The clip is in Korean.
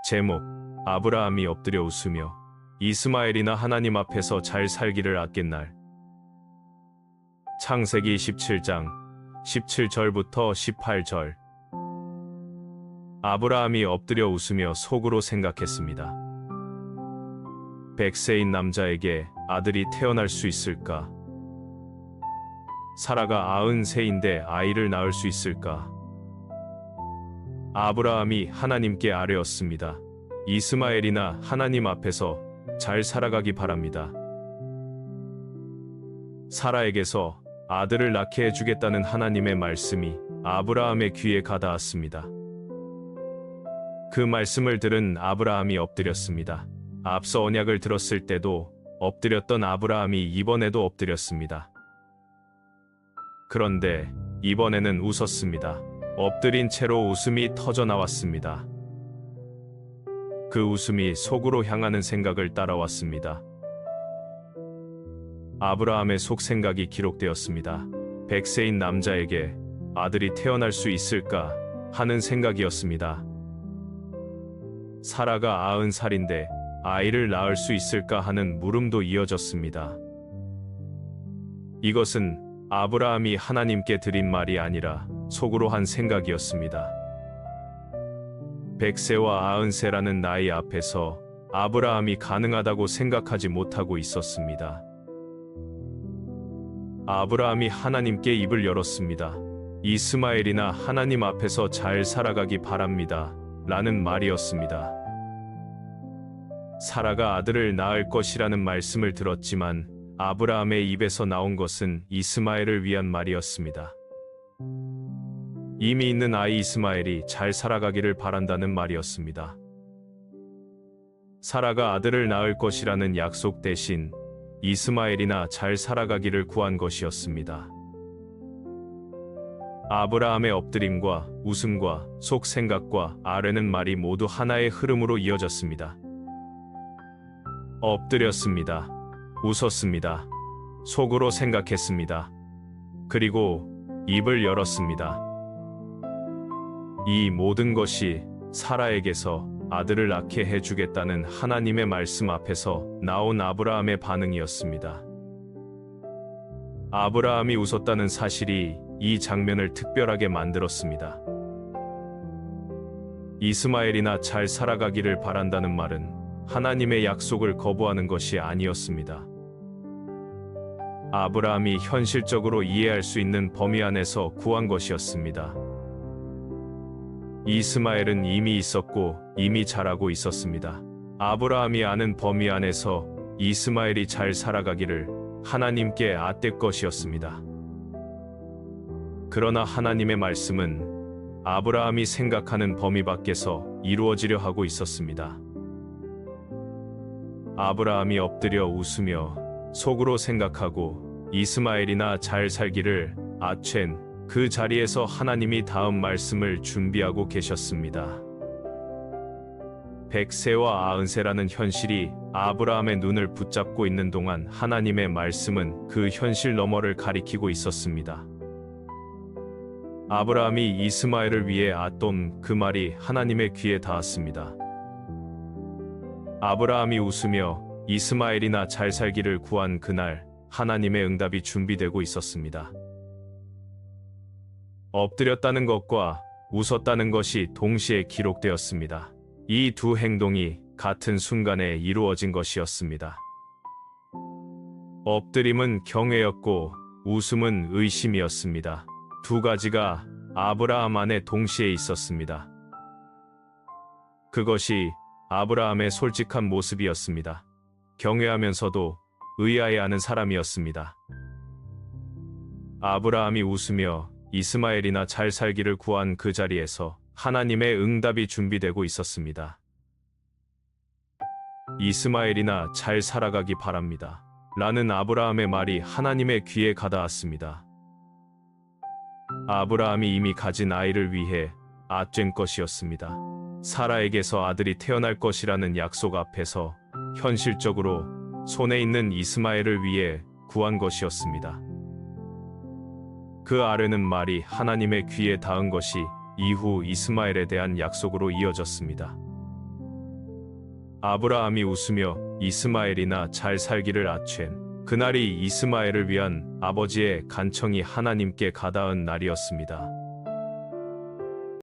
제목, 아브라함이 엎드려 웃으며 이스마엘이나 하나님 앞에서 잘 살기를 아낀 날. 창세기 17장 17절부터 18절. 아브라함이 엎드려 웃으며 속으로 생각했습니다. 100세인 남자에게 아들이 태어날 수 있을까? 사라가 93인데 아이를 낳을 수 있을까? 아브라함이 하나님께 아뢰었습니다. 이스마엘이나 하나님 앞에서 잘 살아가기 바랍니다. 사라에게서 아들을 낳게 해주겠다는 하나님의 말씀이 아브라함의 귀에 가닿았습니다. 그 말씀을 들은 아브라함이 엎드렸습니다. 앞서 언약을 들었을 때도 엎드렸던 아브라함이 이번에도 엎드렸습니다. 그런데 이번에는 웃었습니다. 엎드린 채로 웃음이 터져 나왔습니다. 그 웃음이 속으로 향하는 생각을 따라왔습니다. 아브라함의 속 생각이 기록되었습니다. 100세인 남자에게 아들이 태어날 수 있을까 하는 생각이었습니다. 사라가 90살인데 아이를 낳을 수 있을까 하는 물음도 이어졌습니다. 이것은 아브라함이 하나님께 드린 말이 아니라 속으로 한 생각이었습니다. 100세와 90세라는 나이 앞에서 아브라함이 가능하다고 생각하지 못하고 있었습니다. 아브라함이 하나님께 입을 열었습니다. 이스마엘이나 하나님 앞에서 잘 살아가기 바랍니다. 라는 말이었습니다. 사라가 아들을 낳을 것이라는 말씀을 들었지만 아브라함의 입에서 나온 것은 이스마엘을 위한 말이었습니다. 이미 있는 아이 이스마엘이 잘 살아가기를 바란다는 말이었습니다. 사라가 아들을 낳을 것이라는 약속 대신 이스마엘이나 잘 살아가기를 구한 것이었습니다. 아브라함의 엎드림과 웃음과 속 생각과 아뢰는 말이 모두 하나의 흐름으로 이어졌습니다. 엎드렸습니다. 웃었습니다. 속으로 생각했습니다. 그리고 입을 열었습니다. 이 모든 것이 사라에게서 아들을 낳게 해주겠다는 하나님의 말씀 앞에서 나온 아브라함의 반응이었습니다. 아브라함이 웃었다는 사실이 이 장면을 특별하게 만들었습니다. 이스마엘이나 잘 살아가기를 바란다는 말은 하나님의 약속을 거부하는 것이 아니었습니다. 아브라함이 현실적으로 이해할 수 있는 범위 안에서 구한 것이었습니다. 이스마엘은 이미 있었고 이미 자라고 있었습니다. 아브라함이 아는 범위 안에서 이스마엘이 잘 살아가기를 하나님께 아뢰 것이었습니다. 그러나 하나님의 말씀은 아브라함이 생각하는 범위 밖에서 이루어지려 하고 있었습니다. 아브라함이 엎드려 웃으며 속으로 생각하고 이스마엘이나 잘 살기를 아챈 그 자리에서 하나님이 다음 말씀을 준비하고 계셨습니다. 100세와 90세라는 현실이 아브라함의 눈을 붙잡고 있는 동안 하나님의 말씀은 그 현실 너머를 가리키고 있었습니다. 아브라함이 이스마엘을 위해 아떤 그 말이 하나님의 귀에 닿았습니다. 아브라함이 웃으며 이스마엘이나 잘 살기를 구한 그날 하나님의 응답이 준비되고 있었습니다. 엎드렸다는 것과 웃었다는 것이 동시에 기록되었습니다. 이 두 행동이 같은 순간에 이루어진 것이었습니다. 엎드림은 경외였고 웃음은 의심이었습니다. 두 가지가 아브라함 안에 동시에 있었습니다. 그것이 아브라함의 솔직한 모습이었습니다. 경외하면서도 의아해하는 사람이었습니다. 아브라함이 웃으며 이스마엘이나 잘 살기를 구한 그 자리에서 하나님의 응답이 준비되고 있었습니다. 이스마엘이나 잘 살아가기 바랍니다. 라는 아브라함의 말이 하나님의 귀에 가닿았습니다. 아브라함이 이미 가진 아이를 위해 아쨘 것이었습니다. 사라에게서 아들이 태어날 것이라는 약속 앞에서 현실적으로 손에 있는 이스마엘을 위해 구한 것이었습니다. 그 아뢰는 말이 하나님의 귀에 닿은 것이 이후 이스마엘에 대한 약속으로 이어졌습니다. 아브라함이 웃으며 이스마엘이나 잘 살기를 아챈. 그날이 이스마엘을 위한 아버지의 간청이 하나님께 가닿은 날이었습니다.